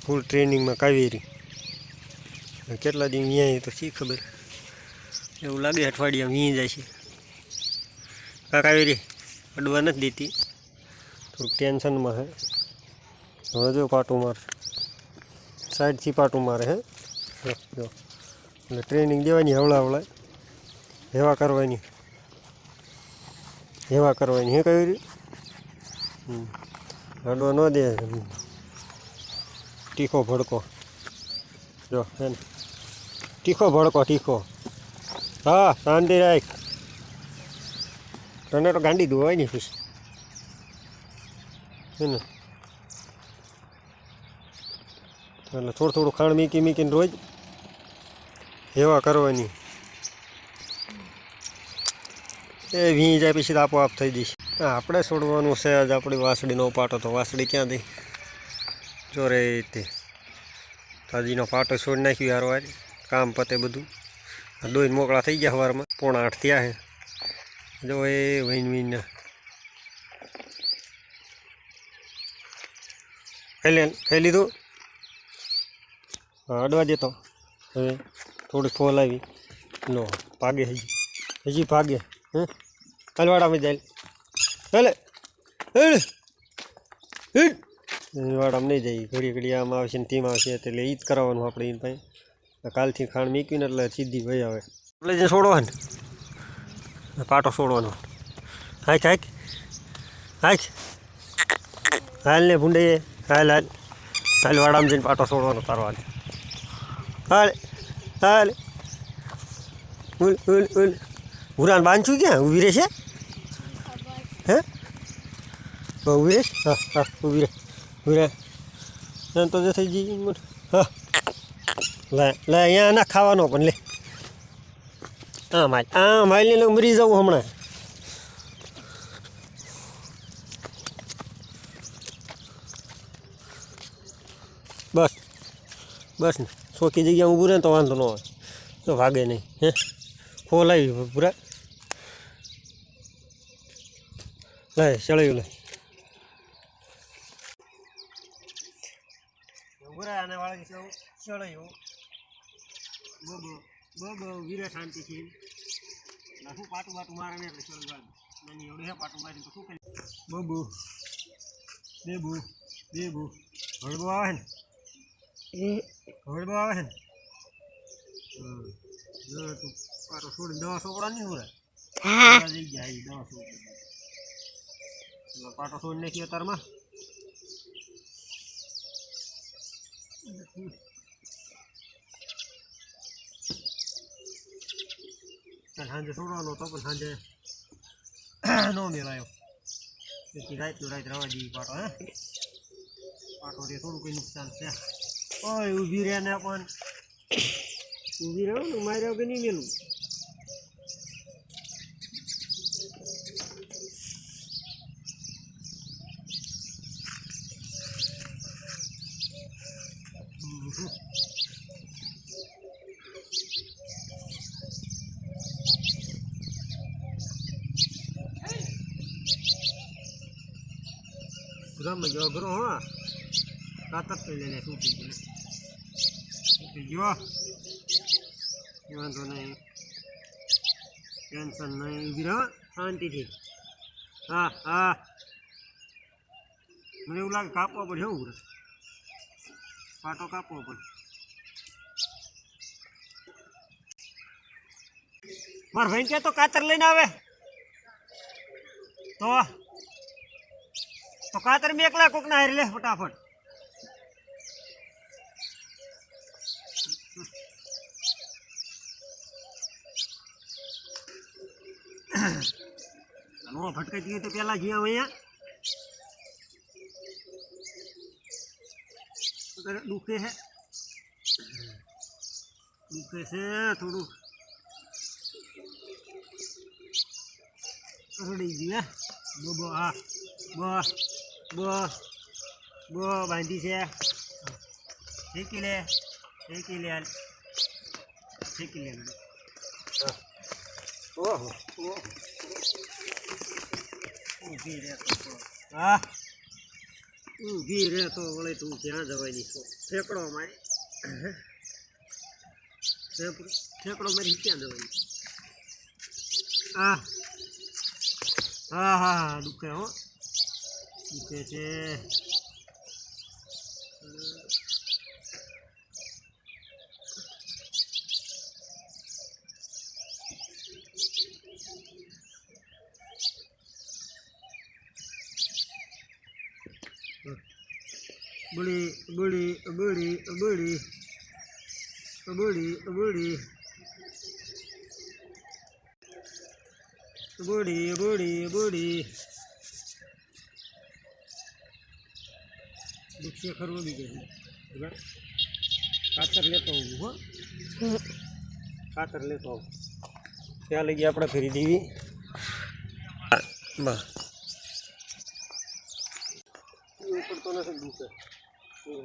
फूल training में कावेरी કેટલા દી અહીંયા તો શી ખબર એવું લાગે અઠવાડિયા વી જાય છે કાવેરી અડવા નથી દેતી થોડુંક ટેન્શનમાં હે હવે જો પાટું મારે સાઈડથી પાટું મારે હે જો એટલે ટ્રેનિંગ દેવાની હવળા હેવા કરવાની હે કાવેરી અડવા ન દે તીખો ભડકો જો હે ને તીખો ભડકો તીખો હા શાંતિ રાખ તને તો ગાંડી દો હોય ને ખુશ હે ને એટલે થોડું થોડું ખાણ મીકીને રોજ હેવા કરવાની એ વી જાય પછી આપોઆપ થઈ જઈશ આપણે છોડવાનું છે આજ આપણી વાસળીનો પાટો તો વાસળી ક્યાં દઈ જો રે તે તાજીનો પાટો છોડી નાખ્યું યાર વાર કામ પતે બધું દોઈને મોકળા થઈ ગયા સવારમાં 7:45 થયા છે જો એ વહીને ખાઈ લીધું હા અડવા દેતો હવે થોડીક ફોલ આવી લો ભાગે હજી ભાગે હે હલવાડામાં જાય ચાલે વાડામાં નહીં જાય ઘડી આમ આવશે ને ટીમ આવશે એટલે એ જ કરાવવાનું આપણે એને પાસે કાલથી ખાણ મીકવીને એટલે સીધી વહી આવે એટલે જે છોડવાનું પાટો છોડવાનો હાક હાલ ને ભૂંડે હાલ વાડામાં જઈને પાટો છોડવાનો તારો હાલ ભૂરાને બાંધશું ક્યાં ઊભી રહેશે હે ઊભી રહેશ હા ઊભી રહે એમ તો જે થઈ ગઈ હા લે અહીંયા ના ખાવાનો પણ લે માઇલ ને મરી જવું હમણાં બસ ને ચોખ્ખી જગ્યા ઊભું રહે ને તો વાંધો ન હોય તો ભાગે નહીં હે ફોલ આવી પૂરા લે ચડાવ્યું લે પૂરા આને વાળા ચડાવ્યું બબો વીરે શાંતિથી શું પાટું મારે ને એટલે ચડવાનું નાની એવડું હે પાટું મારીને તો શું કરી બબુ હળબો આવે ને તું પાટો છોડી દવા સોપડા નહીં પૂરા જઈ ગયા દવા સોપડા પાટો છોડી નાખીએ તારમાં સાંજે છોડવાનો તો પણ સાંજે ન મેળાયો તેથી રાત રવા દઈએ પાટો હે પાટો તે થોડું કંઈ નુકસાન છે ઓય ઊભી રહે ને પણ ઊભી રહ્યો ને મારે વગર નહીં મેલું ગમે જો ઘરો હા કાતર તો લઈને સૂટી ગયો વાંધો નહીં ટેન્શન નહીં ઊભી રહો શાંતિથી હા મને એવું લાગે કાપવા પડે એવું પાટો કાપવો પડે મારા ભાઈ કે તો કાતર લઈને આવે તો કાતર મેં એકલા કોક ના હારી લે ફટાફટ ભટકાઈ ગયું તો પેલા જ્યાં અહીંયા દુખે છે થોડું રડી ગયું બો હા બો બાંધી છે શેકી લે ઓહો ઊભી રે હા ઊભી રહે તો વળે તું ક્યાં જવાની છો ઠેકડો મારી ઠેકડો મારી ક્યાં જવાની હા હા હા હા દુખે હો દુખે છે બુડી બુડી બુડી બુડી બુડી બુડી બુડી બુડી બુડી દીક્ષે ખરવો બીજે ખાતર લેતો આવું હો ખાતર લેતો આવું ત્યાં લઈ ગયા આપણે ફેરી દેવી બસ પડતો નથી દુખે એમ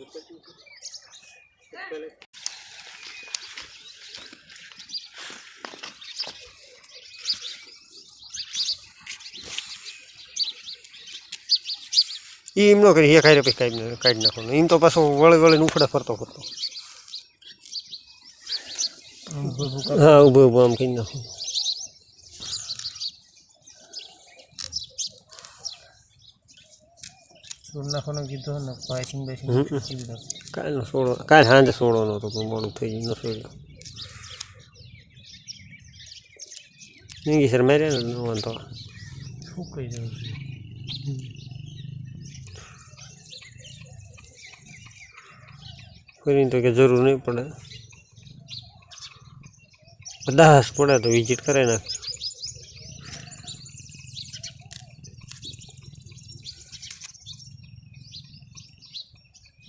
ન કરી ખાઈ પછી કાઢી નાખવાનું એમ તો પાછો વળી વળીને ઉફડા ફરતો હા ઊભો ઊભો આમ કરી નાખું નાખવાનું કીધું ને પાઇસિંગ બેસિંગ કાલનો સોડો કાલ સાંજે સોડવાનો હતો પણ મોડું થઈ ગયું ન સોડ્યો સર મારે ને વાંધો શું કહી દઉં ફરીને તો કે જરૂર નહીં પડે 10 પડે તો વિઝિટ કરે નાખ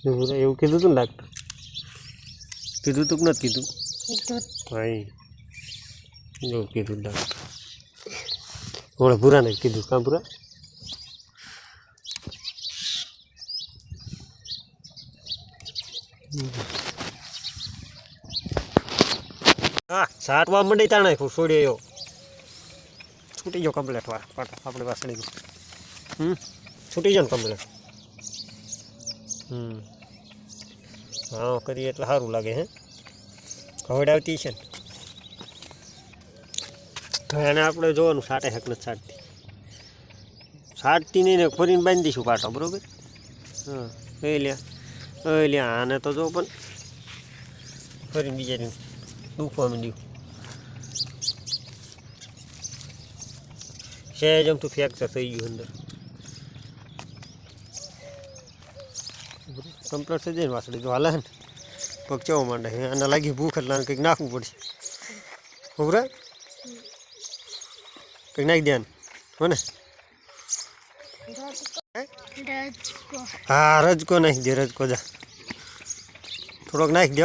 એવું કીધું તું ને ડાક્ટર કીધું તું કે નથી કીધું ભાઈ એવું કીધું ડાક્ટર ઓળે ભૂરા ને કીધું કાં ભૂરા હા સાટવા મંડી તાણે છોડી આવ્યો છૂટી ગયો કમ્પ્લેટ વાર આપણે વાસળી છૂટી ગયો ને કમ્પ્લેટ હા કરીએ એટલે સારું લાગે હે ખવડાવતી છે ને એને આપણે જોવાનું સાટે હક નથી સાટતી નહીં ને ફરીને બાંધી દઈશું પાટો બરાબર હા એ લ્યા આને તો જો પણ ફરીને બીજાને દુખવા માંડ્યું સહેજ આમ તો ફ્રેક્ચર થઈ ગયું અંદર કમ્પ્લેટ થઈ જાય ને વાસળી જો હાલે ને પગ ચવા માંડે આને લાગી ભૂખ એટલે કંઈક નાખવું પડશે ખબર કંઈક નાખી દે હો ને હા રજકો નાખી દે રજકો જા થોડોક નાખી દે